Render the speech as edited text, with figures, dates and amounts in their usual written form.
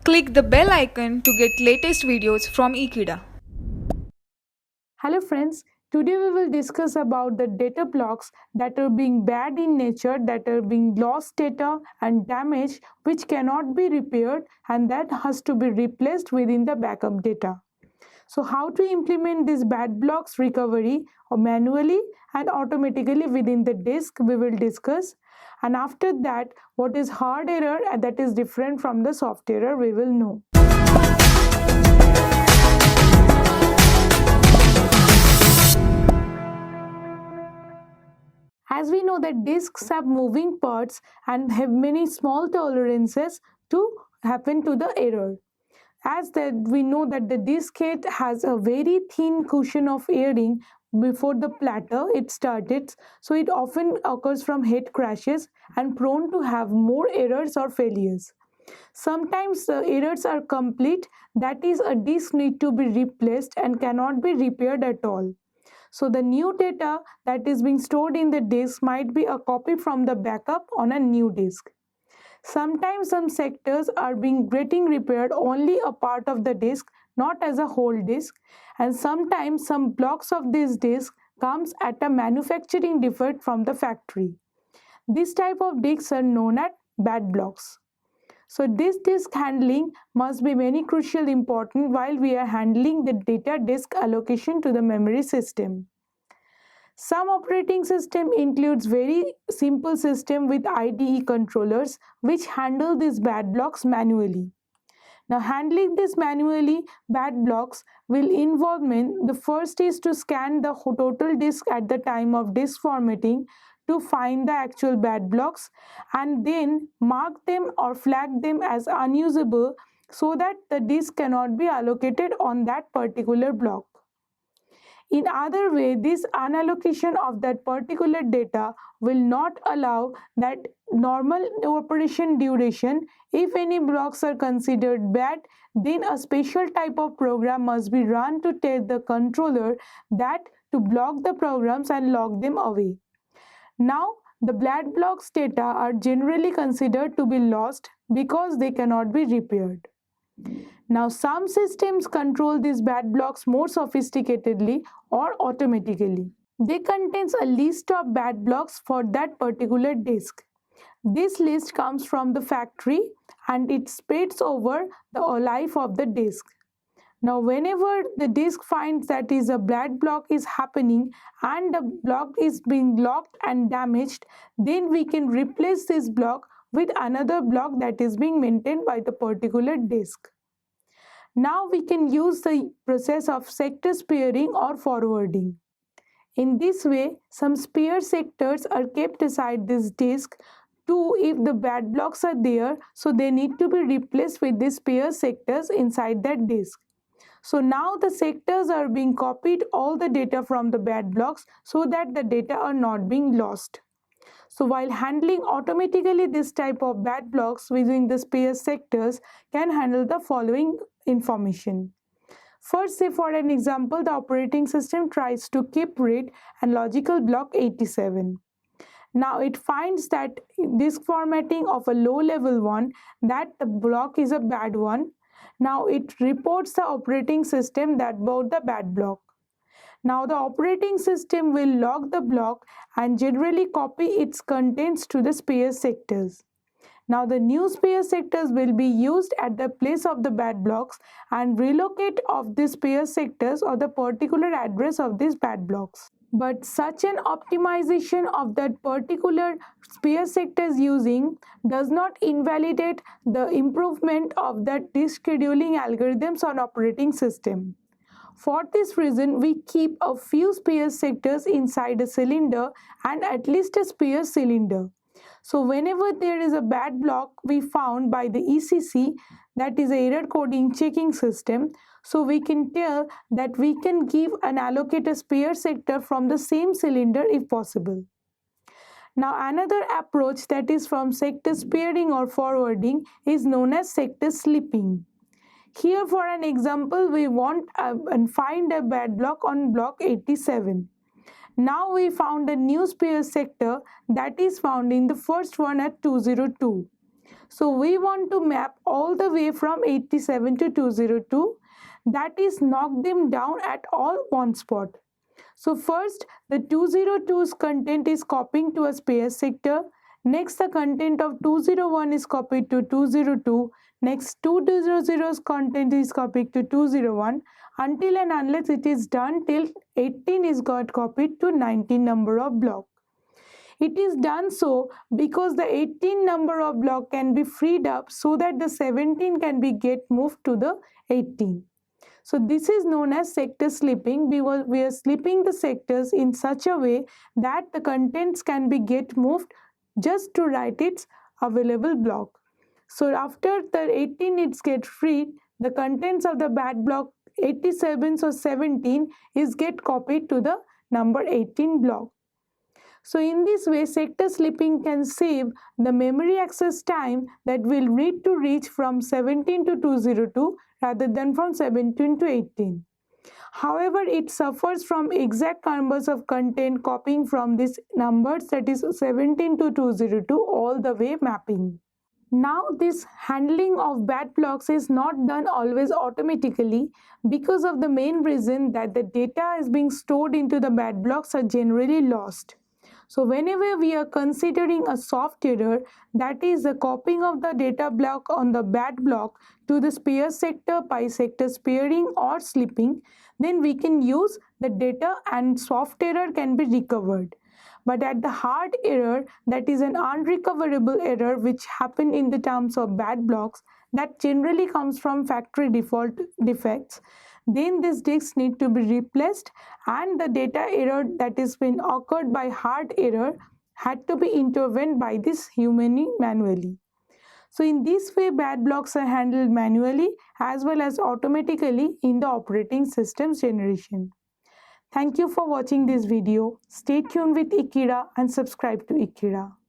Click the bell icon to get latest videos from Ekeeda. Hello friends, today we will discuss about the data blocks that are being bad in nature, that are being lost data and damaged, which cannot be repaired and that has to be replaced within the backup data. So how to implement this bad blocks recovery or manually and automatically within the disk we will discuss, and after that what is hard error and that is different from the soft error we will know. As we know that disks have moving parts and have many small tolerances to happen to the error. As that we know that the disk head has a very thin cushion of airing before the platter it started, so it often occurs from head crashes and prone to have more errors or failures. Sometimes the errors are complete, that is a disk need to be replaced and cannot be repaired at all. So the new data that is being stored in the disk might be a copy from the backup on a new disk. Sometimes some sectors are being getting repaired only a part of the disk, not as a whole disk, and sometimes some blocks of this disk comes at a manufacturing defect from the factory. This type of disks are known as bad blocks. So this disk handling must be very crucial important while we are handling the data disk allocation to the memory system. Some operating system includes very simple system with IDE controllers which handle these bad blocks manually. Now handling this manually bad blocks will involve the first is to scan the total disk at the time of disk formatting to find the actual bad blocks and then mark them or flag them as unusable so that the disk cannot be allocated on that particular block. In other way, this unallocation of that particular data will not allow that normal operation duration. If any blocks are considered bad, then a special type of program must be run to tell the controller that to block the programs and lock them away. Now, the bad blocks data are generally considered to be lost because they cannot be repaired. Now, some systems control these bad blocks more sophisticatedly or automatically. They contains a list of bad blocks for that particular disk. This list comes from the factory and it spreads over the life of the disk. Now, whenever the disk finds that is a bad block is happening and the block is being locked and damaged, then we can replace this block with another block that is being maintained by the particular disk. Now we can use the process of sector sparing or forwarding. In this way, some spare sectors are kept aside this disk too if the bad blocks are there, so they need to be replaced with these spare sectors inside that disk. So now the sectors are being copied all the data from the bad blocks so that the data are not being lost. So while handling automatically this type of bad blocks within the spare sectors can handle the following information. First, say for an example, the operating system tries to keep read and logical block 87. Now it finds that disk formatting of a low level one, that the block is a bad one. Now it reports the operating system that about the bad block. Now the operating system will log the block and generally copy its contents to the spare sectors. Now the new spare sectors will be used at the place of the bad blocks and relocate of these spare sectors or the particular address of these bad blocks. But such an optimization of that particular spare sectors using does not invalidate the improvement of that disk scheduling algorithms on operating system. For this reason, we keep a few spare sectors inside a cylinder and at least a spare cylinder. So whenever there is a bad block we found by the ECC, that is error coding checking system, so we can tell that we can give and allocate a spare sector from the same cylinder if possible. Now another approach that is from sector sparing or forwarding is known as sector slipping. Here for an example, we want and find a bad block on block 87. Now we found a new spare sector that is found in the first one at 202. So we want to map all the way from 87 to 202, that is knock them down at all one spot. So first the 202's content is copying to a spare sector. Next the content of 201 is copied to 202. Next 200's content is copied to 201 until and unless it is done till 18 is got copied to 19 number of block. It is done so because the 18 number of block can be freed up so that the 17 can be get moved to the 18. So this is known as sector slipping because we are slipping the sectors in such a way that the contents can be get moved just to write its available block. So after the 18 it gets freed, the contents of the bad block 87 or 17 is get copied to the number 18 block. So in this way, sector slipping can save the memory access time that will need to reach from 17 to 202 rather than from 17 to 18. However, it suffers from exact numbers of content copying from these numbers, that is 17 to 202 all the way mapping. Now this handling of bad blocks is not done always automatically because of the main reason that the data is being stored into the bad blocks are generally lost. So whenever we are considering a soft error, that is the copying of the data block on the bad block to the spare sector, pi sector sparing or slipping, then we can use the data and soft error can be recovered. But at the hard error, that is an unrecoverable error which happen in the terms of bad blocks, that generally comes from factory default defects, then these disks need to be replaced and the data error that is been occurred by hard error had to be intervened by this humanly manually. So in this way bad blocks are handled manually as well as automatically in the operating systems generation. Thank you for watching this video. Stay tuned with Ekeeda and subscribe to Ekeeda.